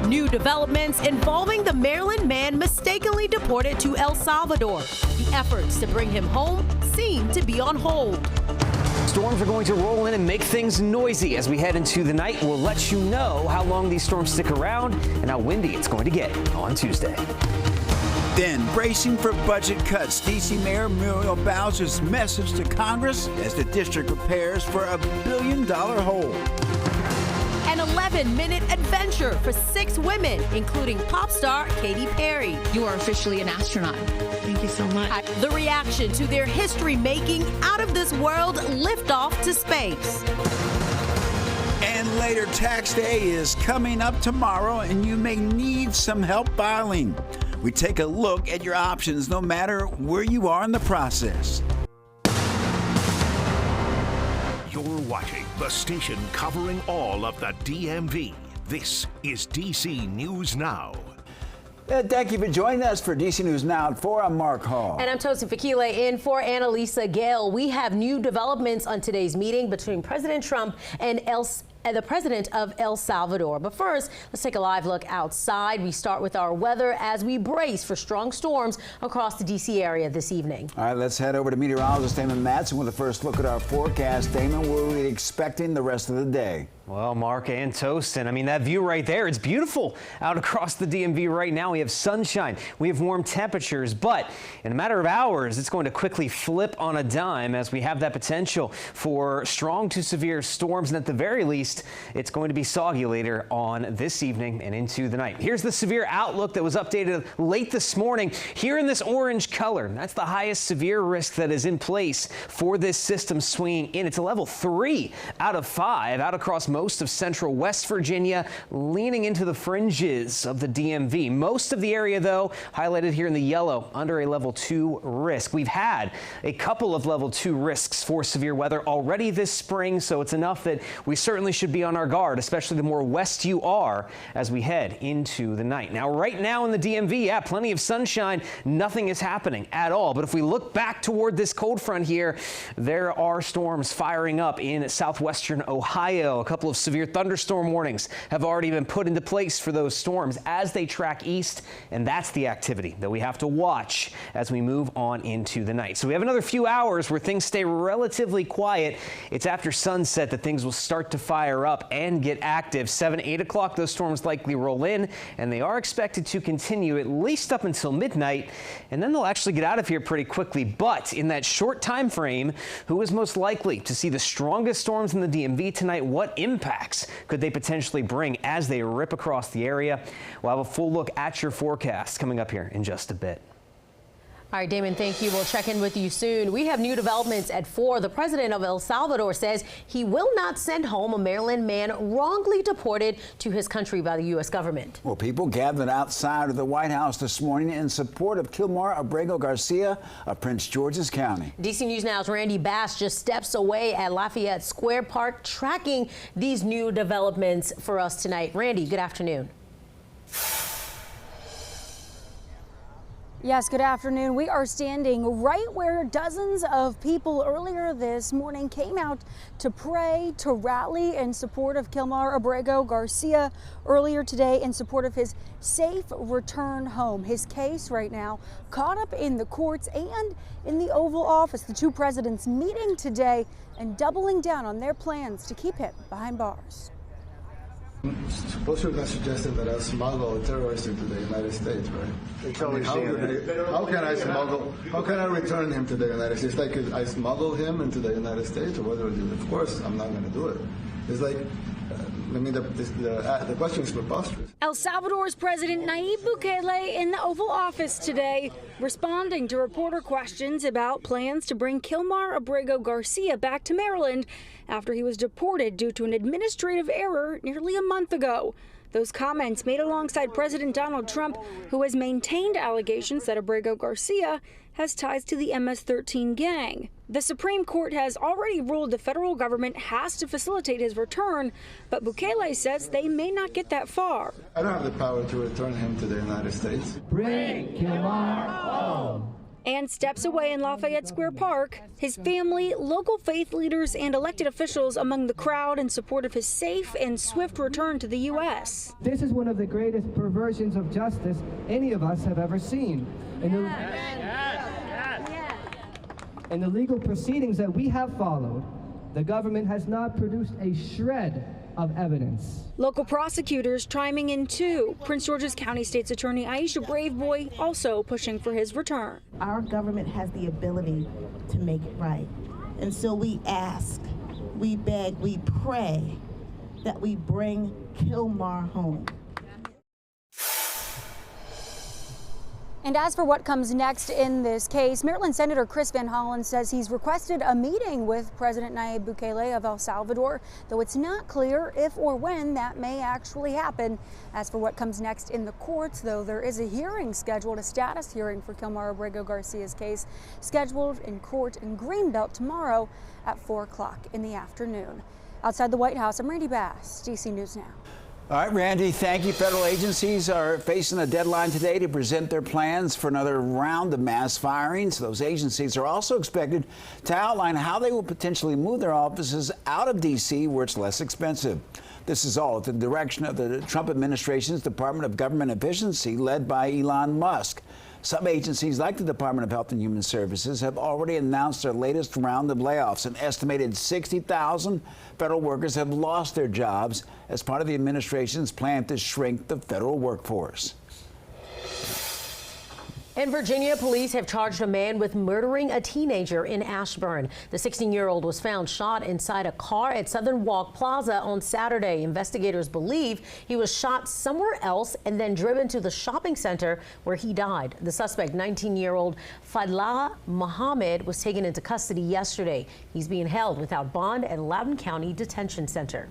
New developments involving the Maryland man mistakenly deported to El Salvador. The efforts to bring him home seem to be on hold. Storms are going to roll in and make things noisy as we head into the night. We'll let you know how long these storms stick around and how windy it's going to get on Tuesday. Then, bracing for budget cuts, D.C. Mayor Muriel Bowser's message to Congress as the district prepares for a $1 billion hole. An 11-minute adventure for 6 women, including pop star Katy Perry. You are officially an astronaut. Thank you so much. The reaction to their history-making, out-of-this-world liftoff to space. And later, tax day is coming up tomorrow, and you may need some help filing. We take a look at your options no matter where you are in the process. You're watching the station covering all of the DMV. This is DC News Now. Thank you for joining us for DC News Now at 4. I'm Mark Hall. And I'm Tosin Fakile in for Annalisa Gale. We have new developments on today's meeting between President Trump and the president of El Salvador. But first, let's take a live look outside. We start with our weather as we brace for strong storms across the D.C. area this evening. All right, let's head over to meteorologist Damon Matson with a first look at our forecast. Damon, what are we expecting the rest of the day? Well, Mark and Tosin, I mean, that view right there, it's beautiful out across the DMV right now. We have sunshine, we have warm temperatures, but in a matter of hours, it's going to quickly flip on a dime as we have that potential for strong to severe storms. And at the very least, it's going to be soggy later on this evening and into the night. Here's the severe outlook that was updated late this morning. Here in this orange color, that's the highest severe risk that is in place for this system swinging in. It's a level 3 out of 5 out across most of central West Virginia, leaning into the fringes of the DMV. Most of the area, though, highlighted here in the yellow, under a level 2 risk. We've had a couple of level 2 risks for severe weather already this spring, so it's enough that we certainly should be on our guard, especially the more west you are as we head into the night. Now, right now in the DMV, yeah, plenty of sunshine. Nothing is happening at all. But if we look back toward this cold front here, there are storms firing up in southwestern Ohio. A couple of severe thunderstorm warnings have already been put into place for those storms as they track east, and that's the activity that we have to watch as we move on into the night. So we have another few hours where things stay relatively quiet. It's after sunset that things will start to fire up and get active. 7, 8 o'clock, those storms likely roll in, and they are expected to continue at least up until midnight, and then they'll actually get out of here pretty quickly. But in that short time frame, who is most likely to see the strongest storms in the DMV tonight? What impacts could they potentially bring as they rip across the area? We'll have a full look at your forecast coming up here in just a bit. All right, Damon, thank you. We'll check in with you soon. We have new developments at 4. The president of El Salvador says he will not send home a Maryland man wrongly deported to his country by the U.S. government. Well, people gathered outside of the White House this morning in support of Kilmar Abrego Garcia of Prince George's County. DC News Now's Randy Bass just steps away at Lafayette Square Park, tracking these new developments for us tonight. Randy, good afternoon. Yes, good afternoon. We are standing right where dozens of people earlier this morning came out to pray, to rally in support of Kilmar Abrego Garcia earlier today in support of his safe return home. His case right now caught up in the courts and in the Oval Office. The two presidents meeting today and doubling down on their plans to keep him behind bars. Suppose you're not suggesting that I smuggle a terrorist into the United States, right? How can I smuggle? How can I return him to the United States? Like I smuggle him into the United States, or whether of course I'm not going to do it. It's like. I mean, the question is preposterous. El Salvador's President Nayib Bukele in the Oval Office today, responding to reporter questions about plans to bring Kilmar Abrego Garcia back to Maryland after he was deported due to an administrative error nearly a month ago. Those comments made alongside President Donald Trump, who has maintained allegations that Abrego Garcia has ties to the MS-13 gang. The Supreme Court has already ruled the federal government has to facilitate his return, but Bukele says they may not get that far. I don't have the power to return him to the United States. Bring Kilmar home. and steps away in Lafayette Square Park. His family, local faith leaders, and elected officials among the crowd in support of his safe and swift return to the U.S. This is one of the greatest perversions of justice any of us have ever seen. In the legal proceedings that we have followed, the government has not produced a shred of evidence. Local prosecutors chiming in too. Prince George's County State's Attorney Aisha Braveboy also pushing for his return. Our government has the ability to make it right. And so we ask, we beg, we pray that we bring Kilmar home. And as for what comes next in this case, Maryland Senator Chris Van Hollen says he's requested a meeting with President Nayib Bukele of El Salvador, though it's not clear if or when that may actually happen. As for what comes next in the courts, though, there is a hearing scheduled, a status hearing for Kilmar Abrego Garcia's case, scheduled in court in Greenbelt tomorrow at 4 o'clock in the afternoon. Outside the White House, I'm Randy Bass, DC News Now. All right, Randy, thank you. Federal agencies are facing a deadline today to present their plans for another round of mass firings. Those agencies are also expected to outline how they will potentially move their offices out of D.C., where it's less expensive. This is all at the direction of the Trump administration's Department of Government Efficiency, led by Elon Musk. Some agencies, like the Department of Health and Human Services, have already announced their latest round of layoffs. An estimated 60,000 federal workers have lost their jobs as part of the administration's plan to shrink the federal workforce. In Virginia, police have charged a man with murdering a teenager in Ashburn. The 16-year-old was found shot inside a car at Southern Walk Plaza on Saturday. Investigators believe he was shot somewhere else and then driven to the shopping center where he died. The suspect, 19-year-old Fadlah Mohammed, was taken into custody yesterday. He's being held without bond at Loudoun County Detention Center.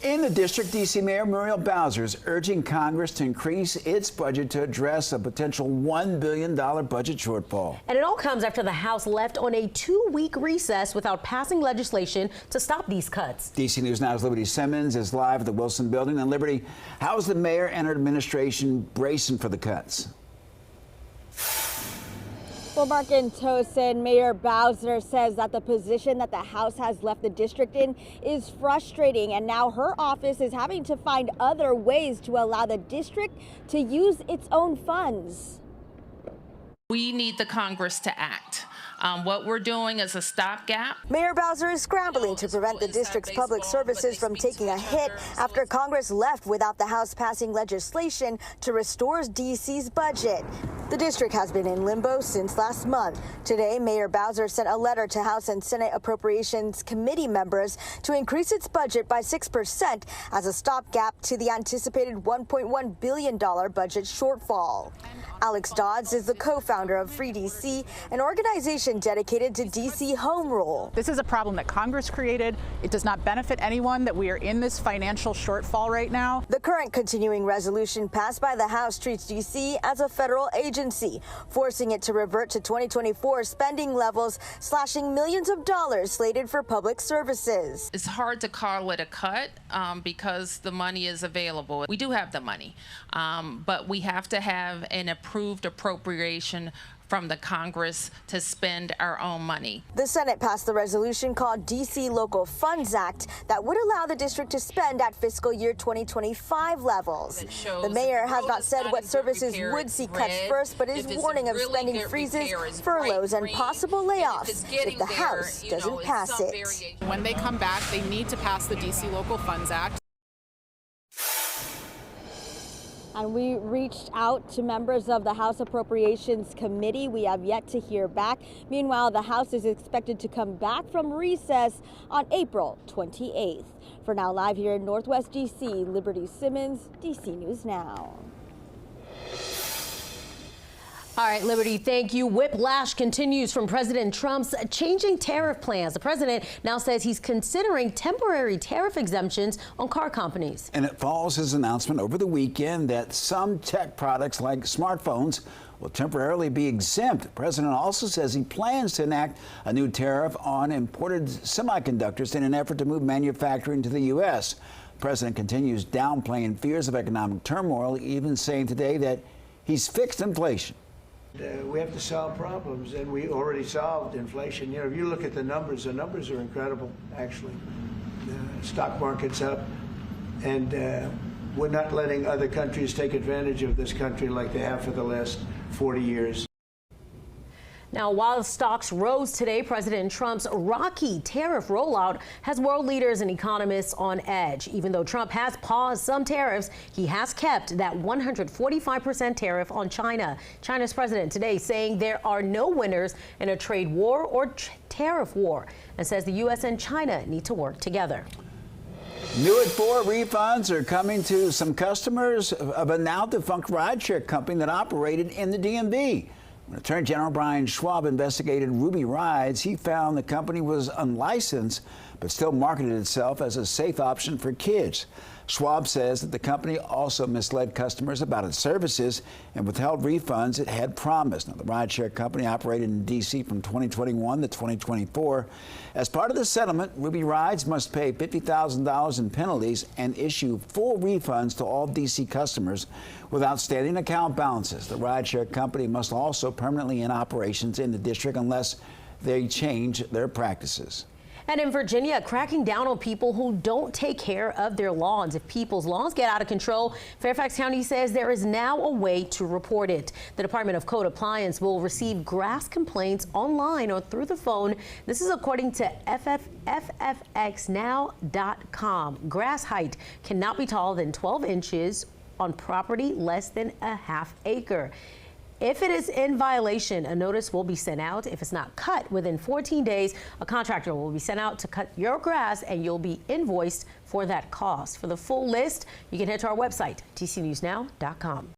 In the district, D.C. Mayor Muriel Bowser is urging Congress to increase its budget to address a potential $1 billion budget shortfall. And it all comes after the House left on a 2-week recess without passing legislation to stop these cuts. D.C. News Now's Liberty Simmons is live at the Wilson Building. And Liberty, how is the mayor and her administration bracing for the cuts? Well, Mark and Tosin, Mayor Bowser says that the position that the House has left the district in is frustrating, and now her office is having to find other ways to allow the district to use its own funds. We need the Congress to act. What we're doing is a stopgap. Mayor Bowser is scrambling to prevent the district's public services from taking a hit after Congress left without the House passing legislation to restore D.C.'s budget. The district has been in limbo since last month. Today, Mayor Bowser sent a letter to House and Senate Appropriations Committee members to increase its budget by 6% as a stopgap to the anticipated $1.1 billion budget shortfall. Alex Dodds is the co-founder of Free DC, an organization dedicated to DC home rule. This is a problem that Congress created. It does not benefit anyone that we are in this financial shortfall right now. The current continuing resolution passed by the House treats DC as a federal agency, forcing it to revert to 2024 spending levels, slashing millions of dollars slated for public services. It's hard to call it a cut because the money is available. We do have the money, but we have to have an approved appropriation from the Congress to spend our own money. The Senate passed the resolution called DC Local Funds Act that would allow the district to spend at fiscal year 2025 levels. The mayor has not said what services would see cuts first, but is warning of spending freezes, furloughs, and possible layoffs if the House doesn't pass it. When they come back, they need to pass the DC Local Funds Act. And we reached out to members of the House Appropriations Committee. We have yet to hear back. Meanwhile, the House is expected to come back from recess on April 28th. For now, live here in Northwest D.C., Liberty Simmons, D.C. News Now. All right, Liberty, thank you. Whiplash continues from President Trump's changing tariff plans. The president now says he's considering temporary tariff exemptions on car companies. And it follows his announcement over the weekend that some tech products like smartphones will temporarily be exempt. The president also says he plans to enact a new tariff on imported semiconductors in an effort to move manufacturing to the U.S. The president continues downplaying fears of economic turmoil, even saying today that he's fixed inflation. We have to solve problems, and we already solved inflation. You know, if you look at the numbers are incredible, actually. The stock market's up, and we're not letting other countries take advantage of this country like they have for the last 40 years. Now, while stocks rose today, President Trump's rocky tariff rollout has world leaders and economists on edge. Even though Trump has paused some tariffs, he has kept that 145% tariff on China. China's president today saying there are no winners in a trade war or tariff war, and says the U.S. and China need to work together. New at 4 refunds are coming to some customers of a now defunct rideshare company that operated in the DMV. When Attorney General Brian Schwab investigated Ruby Rides, he found the company was unlicensed but still marketed itself as a safe option for kids. Schwab says that the company also misled customers about its services and withheld refunds it had promised. Now, the rideshare company operated in D.C. from 2021 to 2024. As part of the settlement, Ruby Rides must pay $50,000 in penalties and issue full refunds to all D.C. customers with outstanding account balances. The rideshare company must also permanently end operations in the district unless they change their practices. And in Virginia, cracking down on people who don't take care of their lawns. If people's lawns get out of control, Fairfax County says there is now a way to report it. The Department of Code Appliance will receive grass complaints online or through the phone. This is according to ffxnow.com. Grass height cannot be taller than 12 inches on property less than a half acre. If it is in violation, a notice will be sent out. If it's not cut within 14 days, a contractor will be sent out to cut your grass, and you'll be invoiced for that cost. For the full list, you can head to our website, dcnewsnow.com.